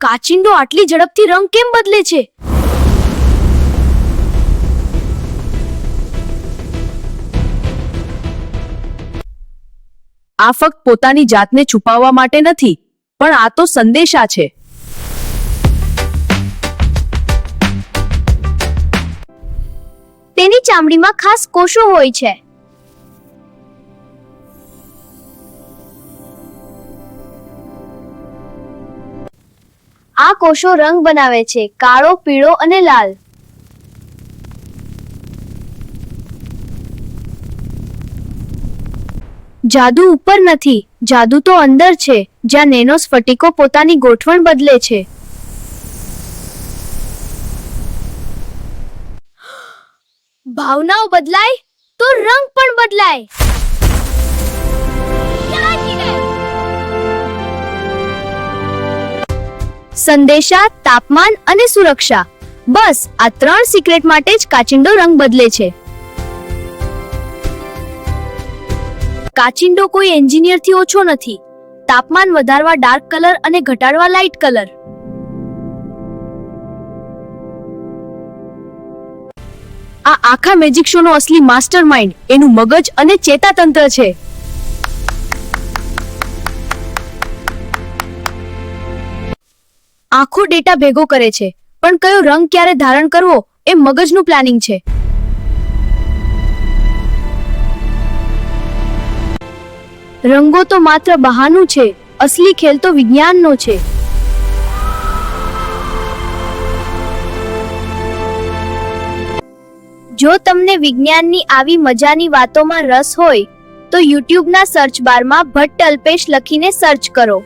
કાચિંડો આટલી ઝડપથી રંગ કેમ બદલે છે? આ ફક્ત પોતાની જાતને છુપાવવા માટે નથી, પણ આ તો સંદેશા છે. તેની ચામડીમાં ખાસ કોષો હોય છે. આ કોષો રંગ બનાવે છે, કાળો, પીળો અને લાલ. જાદુ ઉપર નથી, જાદુ તો અંદર છે, જ્યાં નેનો સ્ફટિકો પોતાની ગોઠવણ બદલે છે. ભાવનાઓ બદલાય તો રંગ પણ બદલાય. સંદેશા, તાપમાન અને સુરક્ષા, બસ આ 3 સિક્રેટ માટે જ કાચિંડો રંગ બદલે છે. કાચિંડો કોઈ એન્જિનિયરથી ઓછો નથી. તાપમાન વધારવા ડાર્ક કલર અને ઘટાડવા લાઇટ કલર. આ આખા મેજિક શોનો અસલી માસ્ટરમાઇન્ડ એનું મગજ અને ચેતાતંત્ર છે. આખો ડેટા ભેગો કરે છે, પણ કયો રંગ ક્યારે ધારણ કરવો એ મગજનું પ્લાનિંગ છે. રંગો તો માત્ર બહાનું છે, અસલી ખેલ તો વિજ્ઞાનનો છે. જો તમને વિજ્ઞાનની આવી મજાની વાતોમાં રસ હોય તો યુટ્યુબના સર્ચ બારમાં ભટ્ટ અલ્પેશ લખીને સર્ચ કરો.